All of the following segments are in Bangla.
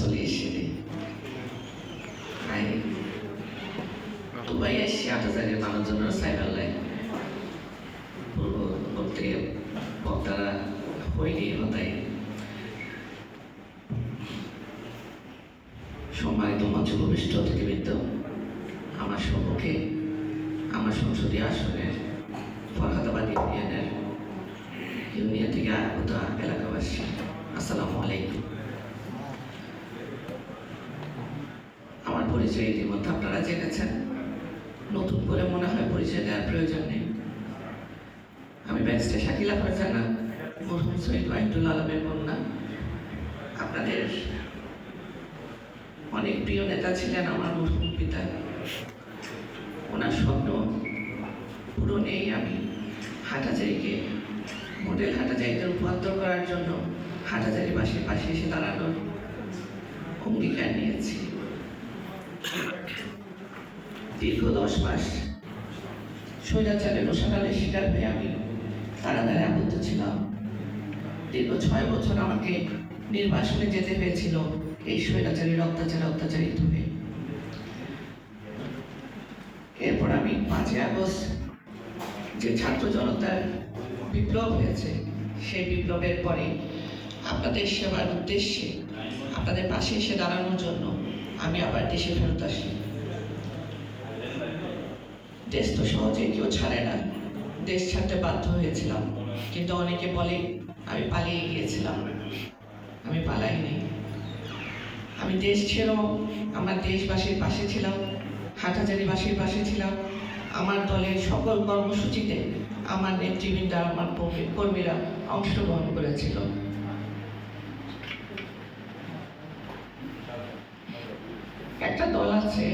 চলে এসেছি দুবাই এসে ৮,০০০ মানুষজনের সাইবার লাইন করতে বক্তারা হয়নি হতাই সম্মানিত মঞ্চে উপবিষ্ট অতিথিবৃন্দ, আমার সম্মুখে আমার সংসদীয় আসনের ফরহাদাবাদ ইউনিয়ন থেকে আগত এলাকাবাসী, আসসালামু আলাইকুম। আমার পরিচয় ইতিমধ্যে আপনারা জেনেছেন, নতুন করে মনে হয় পরিচয় দেওয়ার প্রয়োজন নেই। আমি ব্যারিস্টার শাকিলা ফারজানা, মরহুম শহীদ ওয়াহিদুল আলমের কন্যা। আপনাদের অনেক প্রিয় নেতা ছিলেন আমার মরহুম পিতা। ওনার স্বপ্ন পূরণেই আমি হাটহাজারীকে মডেল হাটহাজারীতে রূপান্তর করার জন্য হাটহাজারীবাসীর পাশে এসে দাঁড়ানোর অঙ্গীকার নিয়েছি। দীর্ঘ 10 মাস স্বৈরাচারের রোষানলের শিকার হয়ে আমি কারাগারে আবদ্ধ ছিলাম। দীর্ঘ 6 বছর আমাকে নির্বাসনে যেতে হয়েছিল এই স্বৈরাচারীর অত্যাচারিত হয়ে। এরপর আমি 5ই আগস্ট যে ছাত্র জনতার বিপ্লব হয়েছে, সেই বিপ্লবের পরে আপনাদের সেবার উদ্দেশ্যে আপনাদের পাশে এসে দাঁড়ানোর জন্য আমি আবার দেশে ফেরত আসি। দেশ তো সহজে কেউ ছাড়ে না, দেশ ছাড়তে বাধ্য হয়েছিলাম, কিন্তু অনেকে বলে আমি পালিয়ে গিয়েছিলাম। আমি পালাইনি। আমি দেশ ছেড়েও আমার দেশবাসীর পাশে ছিলাম, হাটহাজারীবাসীর পাশে ছিলাম। আমার দলের সকল কর্মসূচিতে আমার নেতৃবৃন্দ, আমার কর্মীরা অংশগ্রহণ করেছিল। একটা দল আছে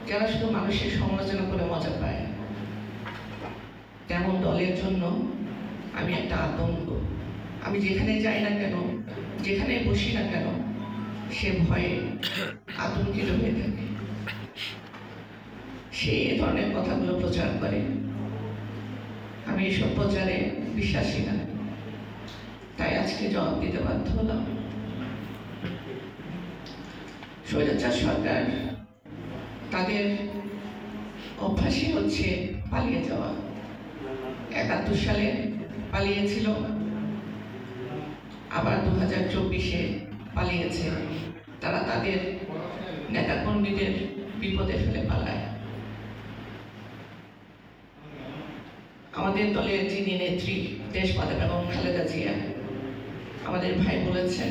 যারা শুধু মানুষের সমালোচনা করে মজা পায়, তেমন দলের জন্য আমি একটা আতঙ্ক। আমি যেখানে যাই না কেন, যেখানে বসি না কেন, সে ভয়ে আতঙ্কিত হয়ে থাকে। সে এ ধরনের কথাগুলো প্রচার করে। আমি এসব প্রচারে বিশ্বাসী না, তাই আজকে জবাব দিতে বাধ্য হলাম। স্বৈরাচার সরকার তাদের অভ্যাসই হচ্ছে পালিয়ে যাওয়া। 71 সালে পালিয়েছিল, আবার 2024-এ পালিয়েছে। তারা তাদের নেতাকর্মীদের বিপদে ফেলে পালায়। আমাদের দলের যিনি নেত্রী দেশমাতা বেগম খালেদা জিয়া আমাদের ভাই বলেছেন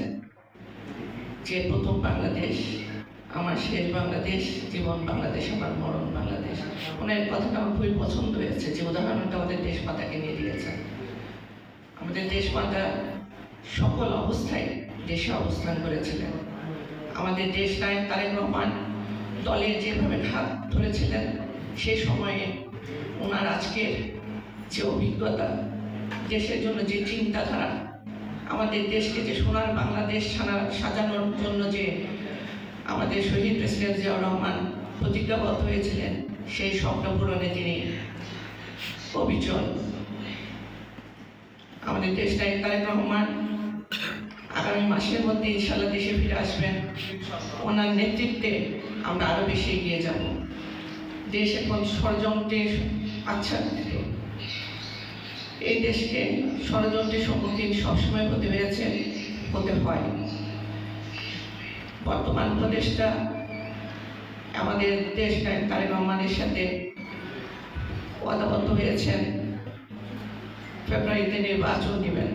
যে প্রথম বাংলাদেশ আমার শেষ বাংলাদেশ, জীবন বাংলাদেশ আমার মরণ বাংলাদেশ। ওনার কথাটা আমার খুবই পছন্দ হয়েছে, যে উদাহরণটা আমাদের দেশমাতাকে নিয়ে দিয়েছেন। আমাদের দেশমাতা সকল অবস্থায় দেশে অবস্থান করেছিলেন। আমাদের দেশ নায়ক তারেক রহমান দলের যেভাবে হাত ধরেছিলেন, সে সময়ে ওনার আজকের যে অভিজ্ঞতা, দেশের জন্য যে চিন্তাধারা, আমাদের দেশকে যে সোনার বাংলাদেশ সাজানোর জন্য যে আমাদের শহীদ প্রেসিডেন্ট জিয়াউর রহমান প্রতিজ্ঞাবদ্ধ হয়েছিলেন, সেই স্বপ্ন পূরণে তিনি অবিচল। আমাদের দেশ নায়ক তারেক রহমান আগামী মাসের মধ্যে ইনশাআল্লাহ দেশে ফিরে আসবেন। ওনার নেতৃত্বে আমরা আরো বেশি এগিয়ে যাব। দেশ এখন ষড়যন্ত্রের আচ্ছাদিত। এই দেশকে ষড়যন্ত্রের সম্মুখীন সবসময় হতে হয়। বর্তমান উপদেষ্টা আমাদের দেশ নায়ক তারেক রহমানের সাথে ওয়াদাবদ্ধ হয়েছেন ফেব্রুয়ারিতে নির্বাচন নেবেন,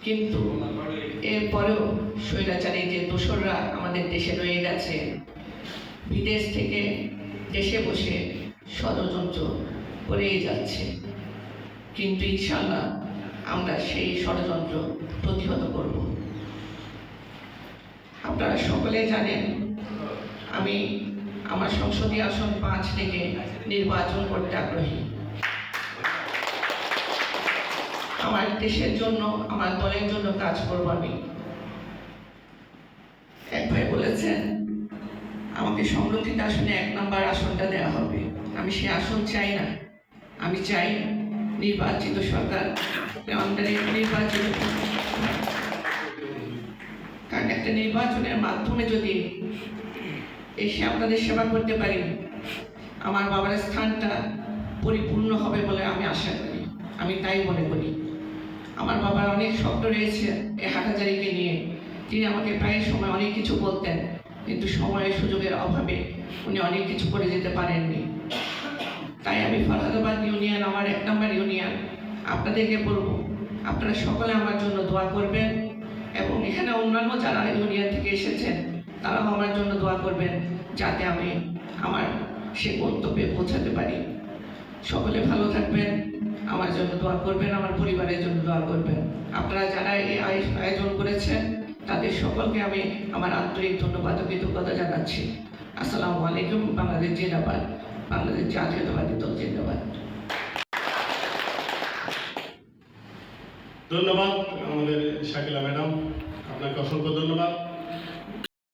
কিন্তু এরপরেও স্বৈরাচারী যে দোসররা আমাদের দেশে রয়ে গেছে, বিদেশ থেকে দেশে বসে ষড়যন্ত্র করেই যাচ্ছে। কিন্তু ইনশাআল্লাহ আমরা সেই ষড়যন্ত্র প্রতিহত করব। আপনারা সকলে জানেন আমি আমার সংসদীয় আসন 5 থেকে নির্বাচন করতে আগ্রহী। আমার দেশের জন্য, আমার দলের জন্য কাজ করব আমি। এক ভাই বলেছেন আমাকে সংরক্ষিত আসনে 1 নম্বর আসনটা দেওয়া হবে। আমি সে আসন চাই না। আমি চাই নির্বাচিত সরকার, নির্বাচিত একটা নির্বাচনের মাধ্যমে যদি এসে আপনাদের সেবা করতে পারি, আমার বাবার স্থানটা পরিপূর্ণ হবে বলে আমি আশা করি, আমি তাই মনে করি। আমার বাবার অনেক স্বপ্ন রয়েছে এই হাটহাজারীকে নিয়ে। তিনি আমাকে প্রায় সময় অনেক কিছু বলতেন, কিন্তু সময়ের সুযোগের অভাবে উনি অনেক কিছু করে যেতে পারেননি। তাই আমি ফরহাদাবাদ ইউনিয়ন, আমার 1 নম্বর ইউনিয়ন, আপনাদেরকে বলবো আপনারা সকলে আমার জন্য দোয়া করবেন, এবং এখানে অন্যান্য যারা ইউনিয়ন থেকে এসেছেন তারাও আমার জন্য দোয়া করবেন, যাতে আমি আমার সে গন্তব্যে পৌঁছাতে পারি। সকলে ভালো থাকবেন, আমার জন্য দোয়া করবেন, আমার পরিবারের জন্য দোয়া করবেন। আপনারা যারা এই আয়োজন করেছেন তাদের সকলকে আমি আমার আন্তরিক ধন্যবাদ ও কৃতজ্ঞতা জানাচ্ছি। আসসালামু আলাইকুম। বাংলাদেশ জিন্দাবাদ, বাংলাদেশ জাতীয়তাবাদী দল জিন্দাবাদ। ধন্যবাদ আমাদের শাকিলা ম্যাডাম, আপনাকে অসংখ্য ধন্যবাদ।